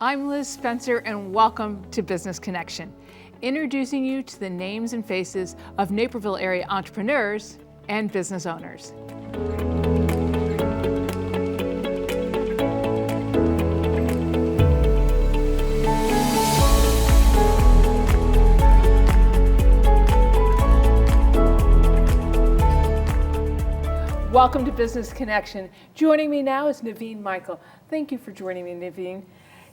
I'm Liz Spencer, and welcome to Business Connection, introducing you to the names and faces of Naperville area entrepreneurs and business owners. Welcome to Business Connection. Joining me now is Neveen Michael. Thank you for joining me, Neveen.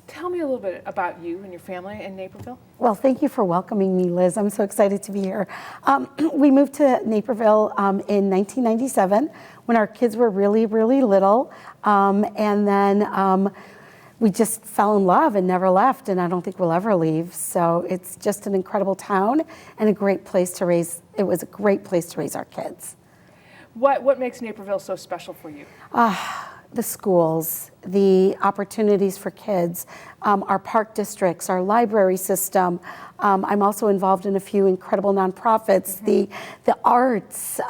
Tell me a little bit about you and your family in Naperville. Well, thank you for welcoming me, Liz. I'm so excited to be here. We moved to Naperville in 1997 when our kids were really, really little. And then we just fell in love and never left, and I don't think we'll ever leave. So it's just an incredible town and a great place to raise, it was a great place to raise our kids. What makes Naperville so special for you? The schools, the opportunities for kids, our park districts, our library system. I'm also involved in a few incredible nonprofits, the arts,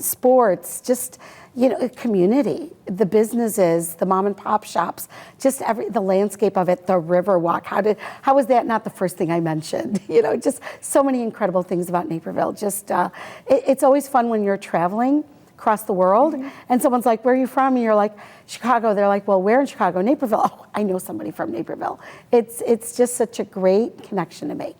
sports, just, you know, community, the businesses, the mom and pop shops, just the landscape of it, the river walk. How was that not the first thing I mentioned? You know, just so many incredible things about Naperville. Just, it's always fun when you're traveling across the world, and someone's like, where are you from? And you're like, Chicago. They're like, well, where in Chicago? Naperville. Oh, I know somebody from Naperville. It's just such a great connection to make.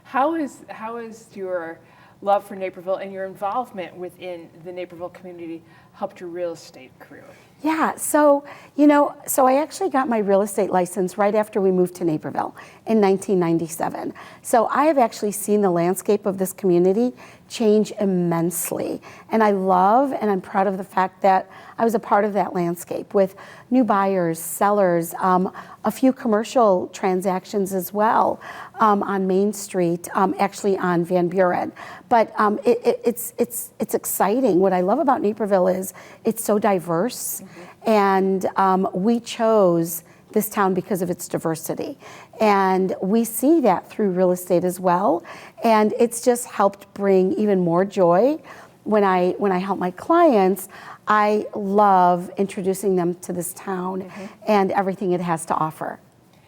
How is your love for Naperville and your involvement within the Naperville community helped your real estate career? Yeah, so I actually got my real estate license right after we moved to Naperville in 1997. So I have actually seen the landscape of this community change immensely. And I love and I'm proud of the fact that I was a part of that landscape with new buyers, sellers, a few commercial transactions as well on Main Street, actually on Van Buren. But it's exciting. What I love about Naperville is it's so diverse, and we chose this town because of its diversity. And we see that through real estate as well. And it's just helped bring even more joy. When I help my clients, I love introducing them to this town and everything it has to offer.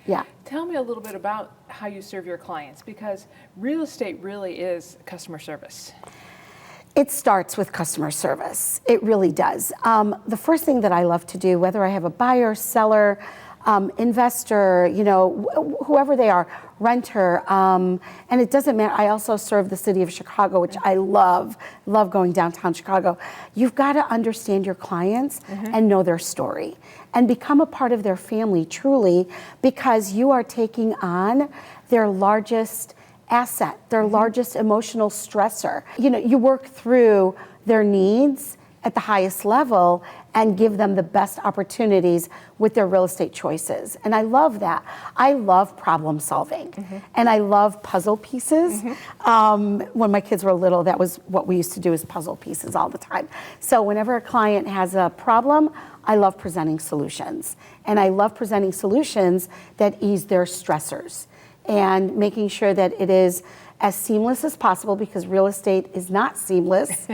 Yeah. Tell me a little bit about how you serve your clients, because real estate really is customer service. It starts with customer service. It really does. The first thing that I love to do, whether I have a buyer, seller, investor, you know, whoever they are, renter, and it doesn't matter. I also serve the city of Chicago, which I love going downtown Chicago. You've got to understand your clients and know their story and become a part of their family truly, because you are taking on their largest asset, their largest emotional stressor. You know, you work through their needs at the highest level and give them the best opportunities with their real estate choices. And I love that. I love problem solving and I love puzzle pieces. When my kids were little, that was what we used to do, is puzzle pieces all the time. So whenever a client has a problem, I love presenting solutions. And I love presenting solutions that ease their stressors and making sure that it is as seamless as possible, because real estate is not seamless.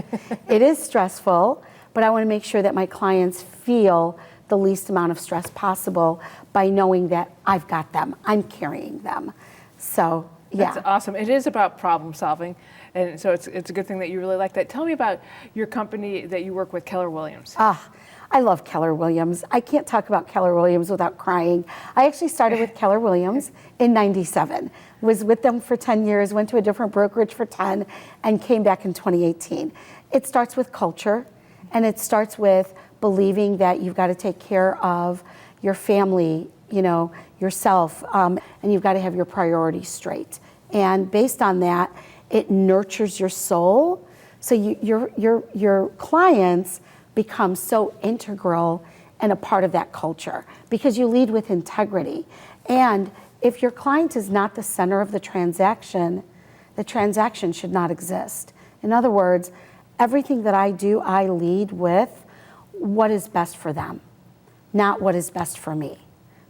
It is stressful, but I want to make sure that my clients feel the least amount of stress possible by knowing that I've got them, I'm carrying them. So, yeah. That's awesome. It is about problem solving, and so it's a good thing that you really like that. Tell me about your company that you work with, Keller Williams. I love Keller Williams. I can't talk about Keller Williams without crying. I actually started with Keller Williams in '97, was with them for 10 years, went to a different brokerage for 10, and came back in 2018. It starts with culture, and it starts with believing that you've got to take care of your family, you know, yourself, and you've got to have your priorities straight. And based on that, it nurtures your soul. So your clients become so integral and a part of that culture, because you lead with integrity. And if your client is not the center of the transaction should not exist. In other words, everything that I do, I lead with what is best for them, not what is best for me,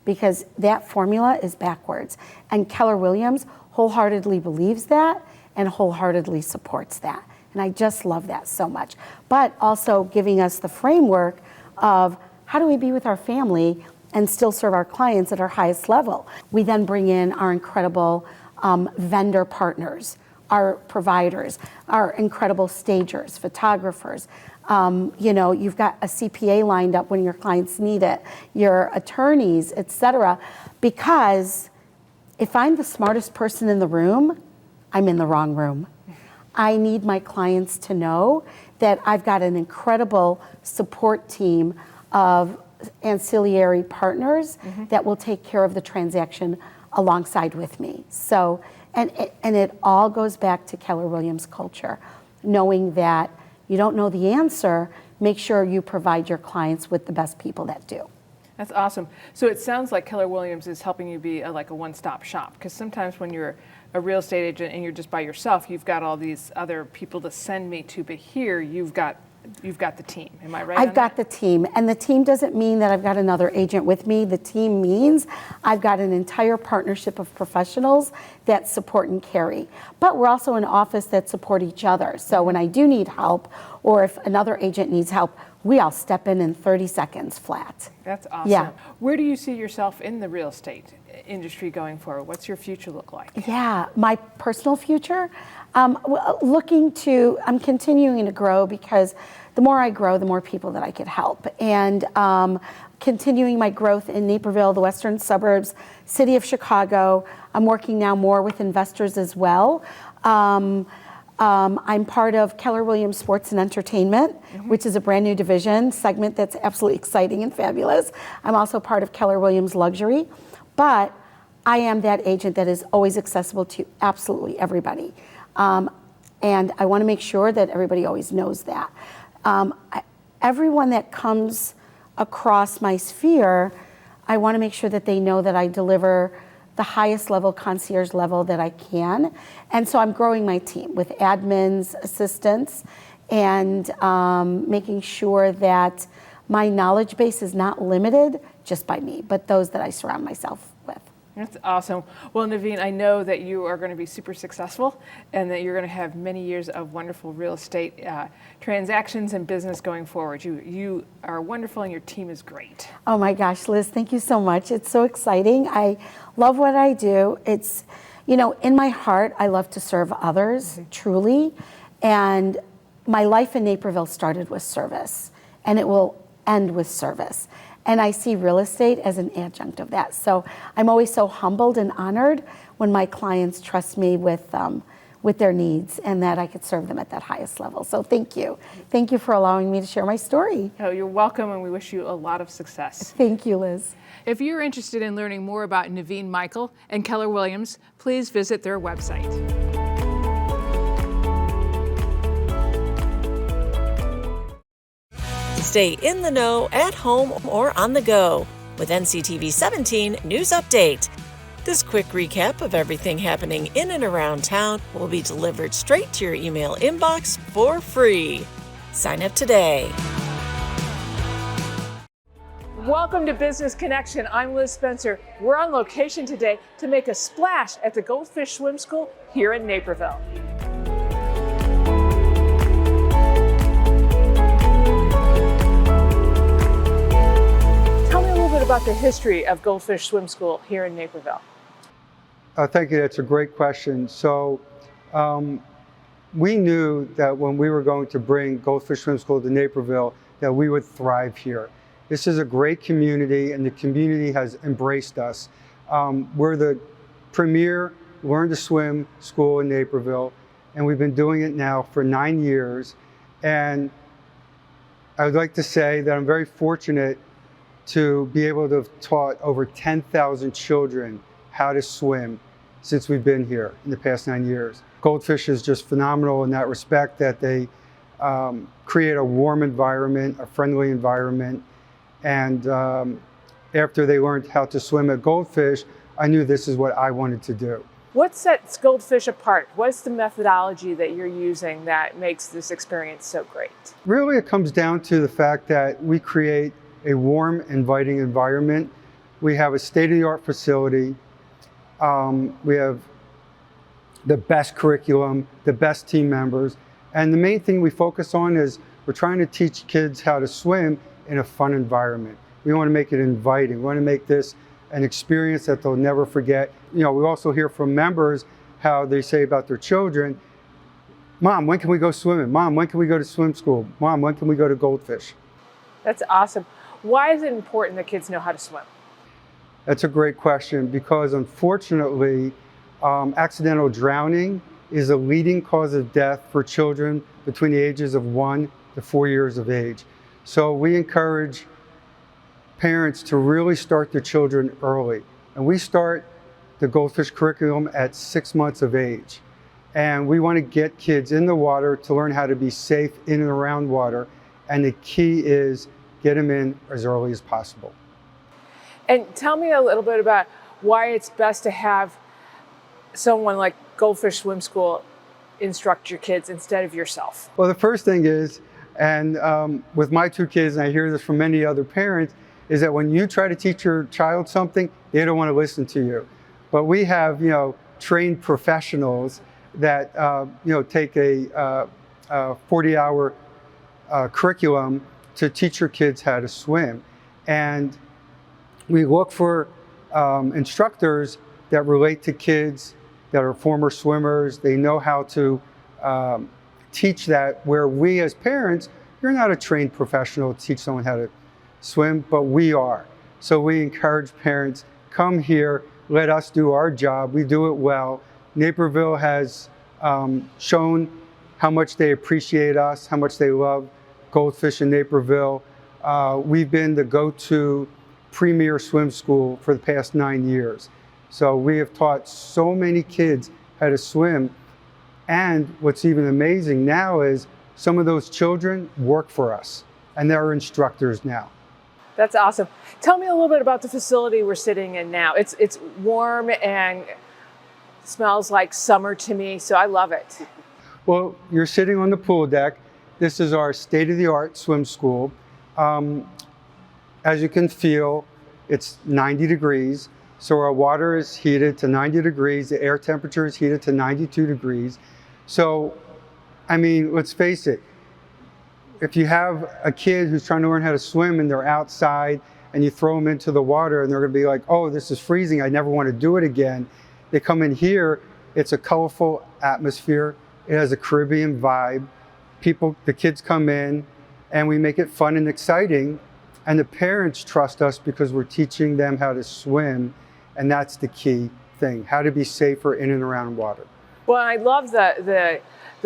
because that formula is backwards. And Keller Williams wholeheartedly believes that and wholeheartedly supports that. And I just love that so much. But also giving us the framework of how do we be with our family and still serve our clients at our highest level. We then bring in our incredible vendor partners, our providers, our incredible stagers, photographers. You've got a CPA lined up when your clients need it, your attorneys, et cetera, because if I'm the smartest person in the room, I'm in the wrong room. I need my clients to know that I've got an incredible support team of ancillary partners that will take care of the transaction alongside with me. So, and it all goes back to Keller Williams culture, knowing that you don't know the answer, make sure you provide your clients with the best people that do. That's awesome. So it sounds like Keller Williams is helping you be like a one-stop shop, because sometimes when you're a real estate agent and you're just by yourself, you've got all these other people to send me to, but here you've got the team. Am I right? I've got the team, and the team doesn't mean that I've got another agent with me. The team means I've got an entire partnership of professionals that support and carry. But we're also an office that support each other. So when I do need help, or if another agent needs help, we all step in 30 seconds flat. That's awesome. Yeah. Where do you see yourself in the real estate industry going forward? What's your future look like? Yeah, my personal future, I'm continuing to grow, because the more I grow, the more people that I could help. And continuing my growth in Naperville, the western suburbs, city of Chicago. I'm working now more with investors as well. I'm part of Keller Williams Sports and Entertainment, which is a brand new division segment that's absolutely exciting and fabulous. I'm also part of Keller Williams Luxury, but I am that agent that is always accessible to absolutely everybody. And I want to make sure that everybody always knows that. Everyone that comes across my sphere, I want to make sure that they know that I deliver the highest level, concierge level that I can. And so I'm growing my team with admins, assistants, and making sure that my knowledge base is not limited just by me, but those that I surround myself with. That's awesome. Well, Neveen, I know that you are going to be super successful and that you're going to have many years of wonderful real estate transactions and business going forward. You are wonderful and your team is great. Oh my gosh, Liz, thank you so much. It's so exciting. I love what I do. It's, in my heart, I love to serve others, truly. And my life in Naperville started with service, and it will end with service. And I see real estate as an adjunct of that. So I'm always so humbled and honored when my clients trust me with their needs, and that I could serve them at that highest level. So thank you. Thank you for allowing me to share my story. Oh, you're welcome, and we wish you a lot of success. Thank you, Liz. If you're interested in learning more about Neveen Michael and Keller Williams, please visit their website. Stay in the know at home or on the go with NCTV 17 News Update. This quick recap of everything happening in and around town will be delivered straight to your email inbox for free. Sign up today. Welcome to Business Connection. I'm Liz Spencer. We're on location today to make a splash at the Goldfish Swim School here in Naperville. Tell me a little bit about the history of Goldfish Swim School here in Naperville. Thank you. That's a great question. So we knew that when we were going to bring Goldfish Swim School to Naperville, that we would thrive here. This is a great community, and the community has embraced us. We're the premier Learn to Swim school in Naperville, and we've been doing it now for 9 years. And I would like to say that I'm very fortunate to be able to have taught over 10,000 children how to swim since we've been here in the past 9 years. Goldfish is just phenomenal in that respect, that they create a warm environment, a friendly environment. And after they learned how to swim at Goldfish, I knew this is what I wanted to do. What sets Goldfish apart? What's the methodology that you're using that makes this experience so great? Really, it comes down to the fact that we create a warm, inviting environment. We have a state-of-the-art facility. We have the best curriculum, the best team members. And the main thing we focus on is we're trying to teach kids how to swim in a fun environment. We want to make it inviting. We want to make this an experience that they'll never forget. We also hear from members how they say about their children, Mom, when can we go swimming? Mom, when can we go to swim school? Mom, when can we go to Goldfish? That's awesome. Why is it important that kids know how to swim? That's a great question, because unfortunately, accidental drowning is a leading cause of death for children between the ages of 1 to 4 years of age. So we encourage parents to really start their children early. And we start the Goldfish curriculum at 6 months of age. And we want to get kids in the water to learn how to be safe in and around water. And the key is get them in as early as possible. And tell me a little bit about why it's best to have someone like Goldfish Swim School instruct your kids instead of yourself. Well, the first thing is, and with my 2 kids, and I hear this from many other parents, is that when you try to teach your child something, they don't want to listen to you. But we have, trained professionals that, take a 40-hour curriculum to teach your kids how to swim. And we look for instructors that relate to kids that are former swimmers. They know how to teach that, where we as parents, you're not a trained professional to teach someone how to swim, but we are. So we encourage parents, come here, let us do our job. We do it well. Naperville has shown how much they appreciate us, how much they love Goldfish in Naperville. We've been the go-to premier swim school for the past 9 years. So we have taught so many kids how to swim. And what's even amazing now is some of those children work for us, and they're instructors now. That's awesome. Tell me a little bit about the facility we're sitting in now. It's warm and smells like summer to me, so I love it. Well, you're sitting on the pool deck. This is our state-of-the-art swim school. As you can feel, it's 90 degrees. So our water is heated to 90 degrees. The air temperature is heated to 92 degrees. So, let's face it. If you have a kid who's trying to learn how to swim and they're outside and you throw them into the water and they're going to be like, oh, this is freezing, I never want to do it again. They come in here, it's a colorful atmosphere. It has a Caribbean vibe. The kids come in and we make it fun and exciting. And the parents trust us because we're teaching them how to swim. And that's the key thing, how to be safer in and around water. Well, I love the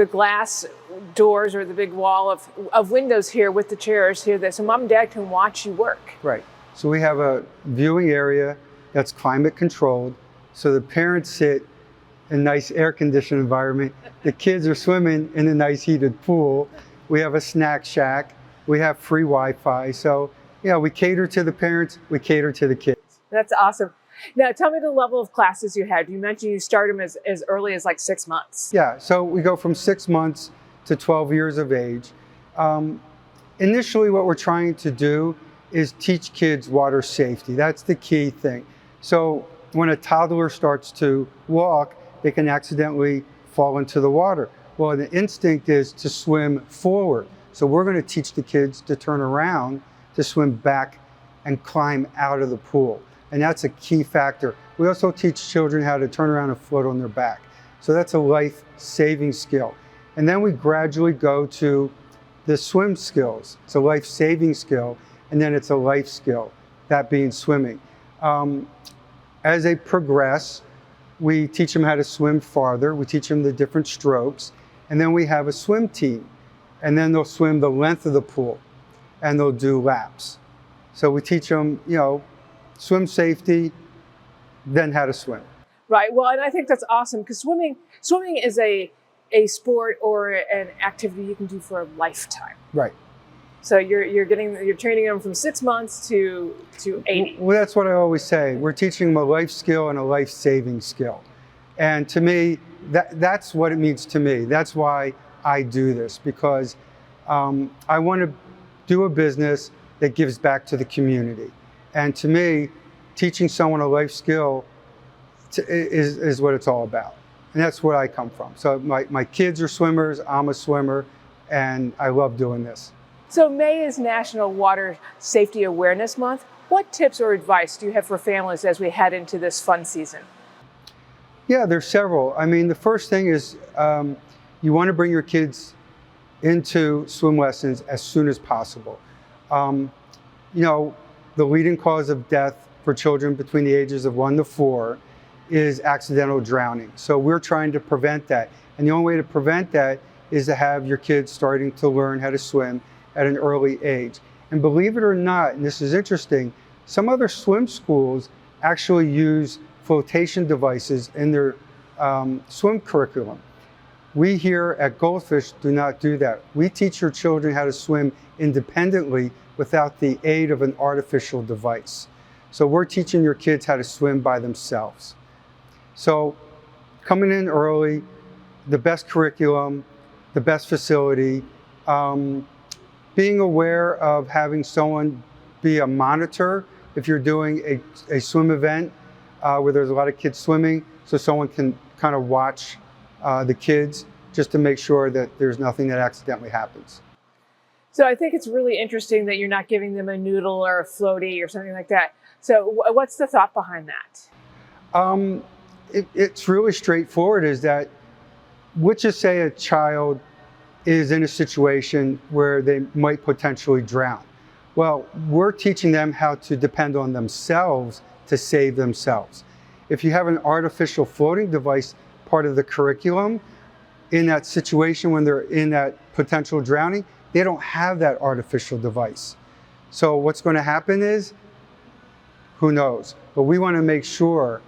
glass doors or the big wall of windows here with the chairs here so mom and dad can watch you work. Right. So we have a viewing area that's climate controlled. So the parents sit in a nice air conditioned environment. The kids are swimming in a nice heated pool. We have a snack shack. We have free Wi-Fi. So, we cater to the parents, we cater to the kids. That's awesome. Now, tell me the level of classes you had. You mentioned you start them as early as like 6 months. Yeah, so we go from 6 months to 12 years of age. Initially, what we're trying to do is teach kids water safety. That's the key thing. So when a toddler starts to walk, they can accidentally fall into the water. Well, the instinct is to swim forward. So we're going to teach the kids to turn around, to swim back and climb out of the pool. And that's a key factor. We also teach children how to turn around and float on their back. So that's a life-saving skill. And then we gradually go to the swim skills. It's a life-saving skill, and then it's a life skill, that being swimming. As they progress, we teach them how to swim farther. We teach them the different strokes. And then we have a swim team. And then they'll swim the length of the pool, and they'll do laps. So we teach them, swim safety, then how to swim. Right. Well, and I think that's awesome because swimming is a sport or an activity you can do for a lifetime. Right. So you're training them from 6 months to 80. Well, that's what I always say. We're teaching them a life skill and a life-saving skill. And to me, that's what it means to me. That's why I do this, because I want to do a business that gives back to the community. And to me, teaching someone a life skill is what it's all about. And that's where I come from. So my kids are swimmers, I'm a swimmer, and I love doing this. So May is National Water Safety Awareness Month. What tips or advice do you have for families as we head into this fun season? Yeah, there's several. I mean, the first thing is you want to bring your kids into swim lessons as soon as possible. You know, the leading cause of death for children between the ages of 1 to 4 is accidental drowning. So we're trying to prevent that. And the only way to prevent that is to have your kids starting to learn how to swim at an early age. And believe it or not, and this is interesting, some other swim schools actually use flotation devices in their swim curriculum. We here at Goldfish do not do that. We teach your children how to swim independently without the aid of an artificial device. So we're teaching your kids how to swim by themselves. So coming in early, the best curriculum, the best facility, being aware of having someone be a monitor if you're doing a swim event where there's a lot of kids swimming, so someone can kind of watch the kids just to make sure that there's nothing that accidentally happens. So I think it's really interesting that you're not giving them a noodle or a floaty or something like that. So what's the thought behind that? It's really straightforward, is that, let's just say a child is in a situation where they might potentially drown. Well, we're teaching them how to depend on themselves to save themselves. If you have an artificial floating device part of the curriculum, in that situation when they're in that potential drowning, they don't have that artificial device. So what's going to happen is, who knows? But we want to make sure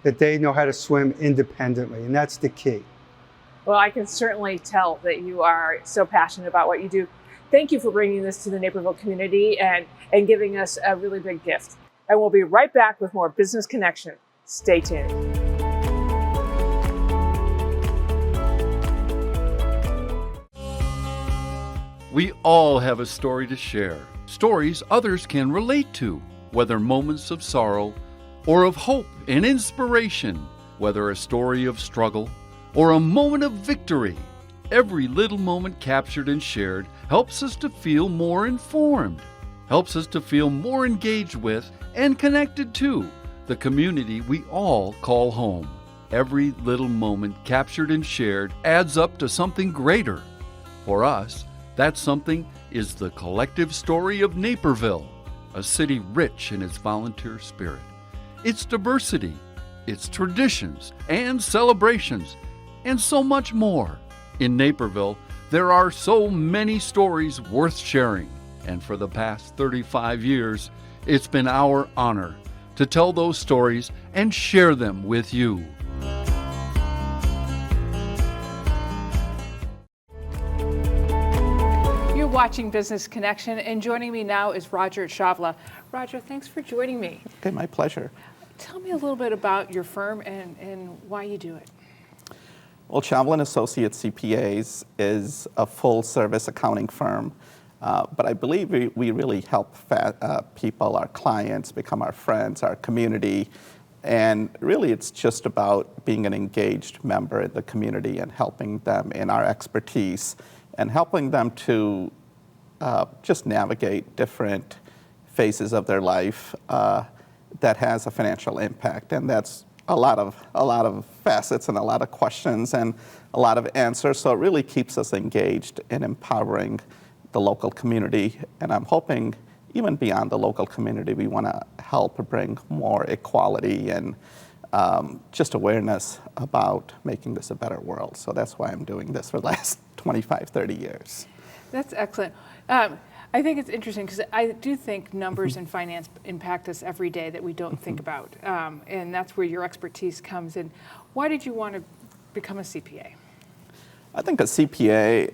that they know how to swim independently, and that's the key. Well, I can certainly tell that you are so passionate about what you do. Thank you for bringing this to the Naperville community and giving us a really big gift. And we'll be right back with more Business Connection. Stay tuned. We all have a story to share, stories others can relate to, whether moments of sorrow or of hope and inspiration, whether a story of struggle or a moment of victory. Every little moment captured and shared helps us to feel more informed, helps us to feel more engaged with and connected to the community we all call home. Every little moment captured and shared adds up to something greater. For us, that something is the collective story of Naperville, a city rich in its volunteer spirit, its diversity, its traditions and celebrations, and so much more. In Naperville, there are so many stories worth sharing, and for the past 35 years, it's been our honor to tell those stories and share them with you. You're watching Business Connection, and joining me now is Roger Chawla. Roger, thanks for joining me. Okay, my pleasure. Tell me a little bit about your firm and why you do it. Well, Chawla Associates CPAs is a full-service accounting firm, but I believe we really help people, our clients, become our friends, our community, and really it's just about being an engaged member in the community and helping them in our expertise and helping them to just navigate different phases of their life that has a financial impact, and that's a lot of facets and a lot of questions and a lot of answers. So it really keeps us engaged in empowering the local community. And I'm hoping even beyond the local community, we want to help bring more equality and just awareness about making this a better world. So that's why I'm doing this for the last 25, 30 years. That's excellent. I think it's interesting because I do think numbers and finance impact us every day that we don't think about. And that's where your expertise comes in. Why did you want to become a CPA? I think a CPA,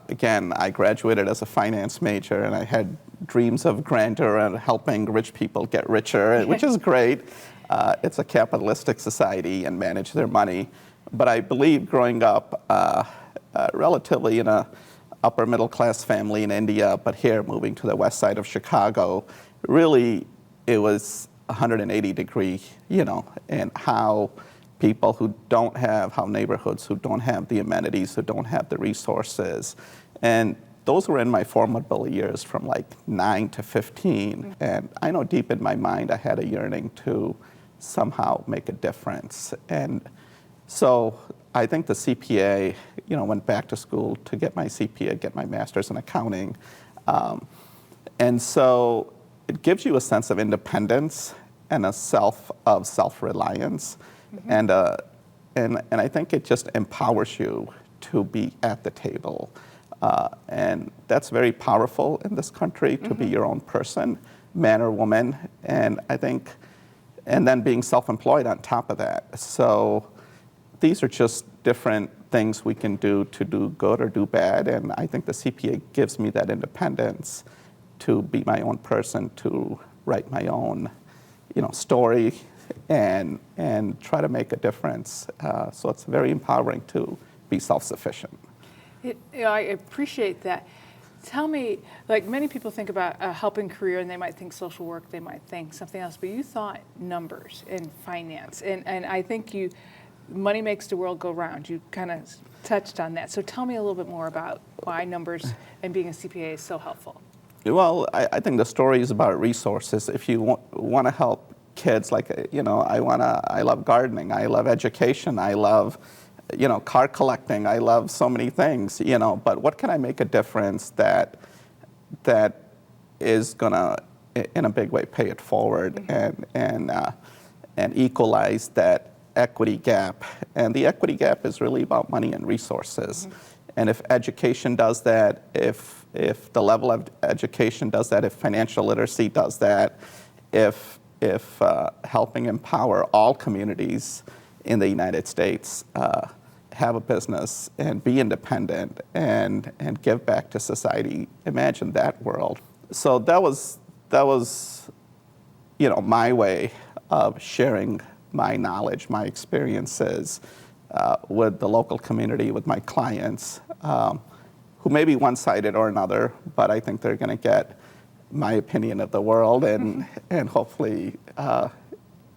again, I graduated as a finance major and I had dreams of grandeur and helping rich people get richer, which is great. It's a capitalistic society and manage their money. But I believe growing up relatively in a upper middle class family in India, but here moving to the west side of Chicago, really it was 180 degree, and how people who don't have, how neighborhoods who don't have the amenities, who don't have the resources, and those were in my formidable years from like 9 to 15. And I know deep in my mind I had a yearning to somehow make a difference. And so I think the CPA, went back to school to get my CPA, get my master's in accounting. And so it gives you a sense of independence and a self-reliance. And I think it just empowers you to be at the table. And that's very powerful in this country, to be your own person, man or woman. And then being self-employed on top of that. So these are just different things we can do to do good or do bad. And I think the CPA gives me that independence to be my own person, to write my own, story and try to make a difference. So it's very empowering to be self-sufficient. I appreciate that. Tell me, like many people think about a helping career and they might think social work, they might think something else, but you thought numbers and finance. And I think money makes the world go round. You kind of touched on that. So tell me a little bit more about why numbers and being a CPA is so helpful. Well, I think the story is about resources. If you want to help kids, like, I love gardening, I love education, I love, car collecting, I love so many things, but what can I make a difference that is gonna, in a big way, pay it forward and equalize that equity gap. And the equity gap is really about money and resources. And if education does that, if the level of education does that, if financial literacy does that, if helping empower all communities in the United States have a business and be independent and give back to society, imagine that world. So that was my way of sharing my knowledge, my experiences with the local community, with my clients, who may be one-sided or another, but I think they're going to get my opinion of the world, and hopefully,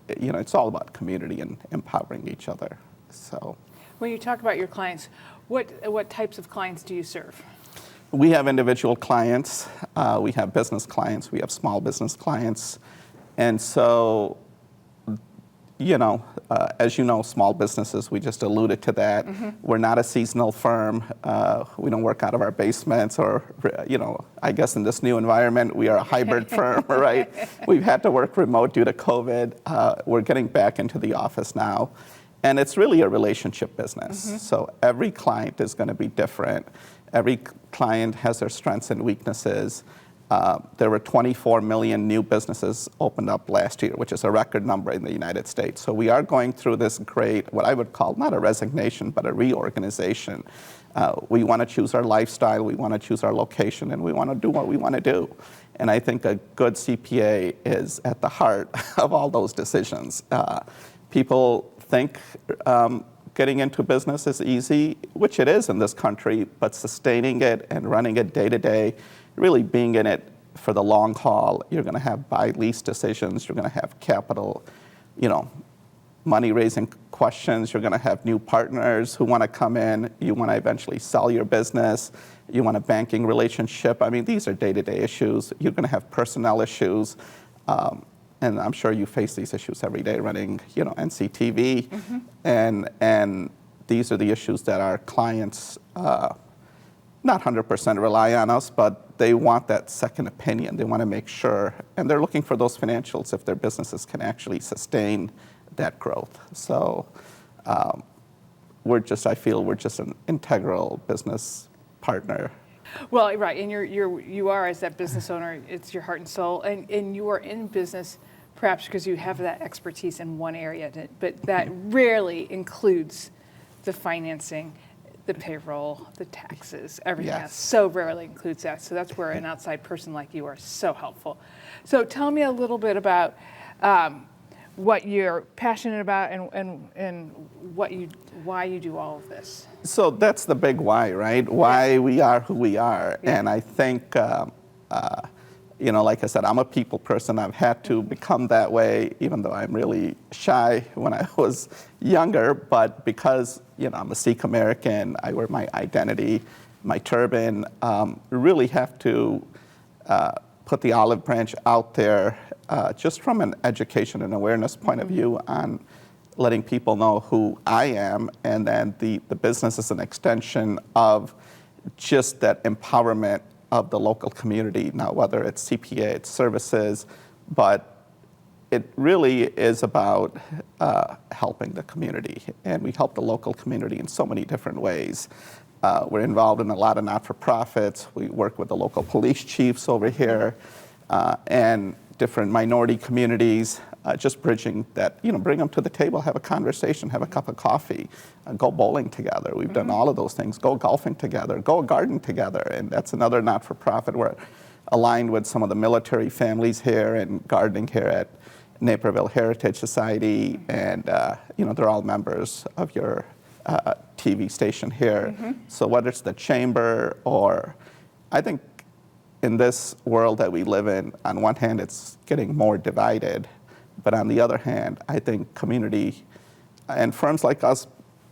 it's all about community and empowering each other. So, when you talk about your clients, what types of clients do you serve? We have individual clients, we have business clients, we have small business clients, and so, as you know, small businesses, we just alluded to that. We're not a seasonal firm. We don't work out of our basements or, I guess in this new environment, we are a hybrid firm, right? We've had to work remote due to COVID. We're getting back into the office now. And it's really a relationship business. So every client is going to be different. Every client has their strengths and weaknesses. There were 24 million new businesses opened up last year, which is a record number in the United States. So we are going through this great, what I would call not a resignation, but a reorganization. We want to choose our lifestyle, we want to choose our location, and we want to do what we want to do. And I think a good CPA is at the heart of all those decisions. People think getting into business is easy, which it is in this country, but sustaining it and running it day to day, really being in it for the long haul. You're going to have buy lease decisions, you're going to have capital, money raising questions, you're going to have new partners who want to come in, you want to eventually sell your business, you want a banking relationship. I mean, these are day-to-day issues. You're going to have personnel issues, and I'm sure you face these issues every day running, NCTV, and these are the issues that our clients not 100% rely on us, but they want that second opinion. They want to make sure, and they're looking for those financials if their businesses can actually sustain that growth. So I feel we're just an integral business partner. Well, right, and you are, as that business owner, it's your heart and soul, and you are in business perhaps because you have that expertise in one area, but that rarely includes the financing, the payroll, the taxes, everything else. So rarely includes that. So that's where an outside person like you are so helpful. So tell me a little bit about what you're passionate about and why you do all of this. So that's the big why, right? Why we are who we are. Yeah. And I think, like I said, I'm a people person. I've had to become that way, even though I'm really shy when I was younger. But because, I'm a Sikh American, I wear my identity my turban, really have to put the olive branch out there just from an education and awareness point of view on letting people know who I am, and then the business is an extension of just that empowerment of the local community. Now, whether it's CPA, it's services, but it really is about helping the community, and we help the local community in so many different ways. We're involved in a lot of not-for-profits. We work with the local police chiefs over here and different minority communities, just bridging that, bring them to the table, have a conversation, have a cup of coffee, go bowling together. We've done all of those things, go golfing together, go garden together, and that's another not-for-profit. We're aligned with some of the military families here and gardening here at Naperville Heritage Society, and they're all members of your TV station here. So whether it's the chamber or, I think in this world that we live in, on one hand it's getting more divided, but on the other hand, I think community and firms like us,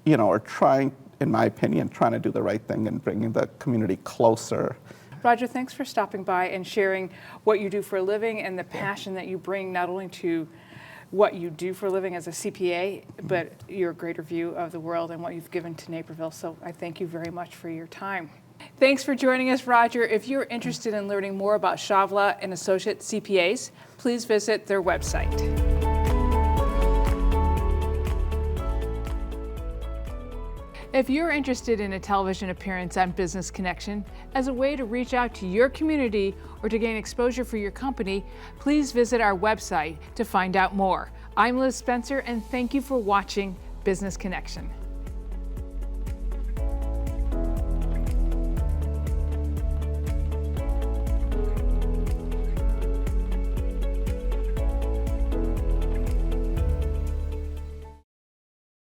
are trying, in my opinion, trying to do the right thing and bringing the community closer. Roger, thanks for stopping by and sharing what you do for a living and the passion that you bring not only to what you do for a living as a CPA, but your greater view of the world and what you've given to Naperville. So I thank you very much for your time. Thanks for joining us, Roger. If you're interested in learning more about Chawla and Associates CPAs, please visit their website. If you're interested in a television appearance on Business Connection as a way to reach out to your community or to gain exposure for your company, please visit our website to find out more. I'm Liz Spencer, and thank you for watching Business Connection.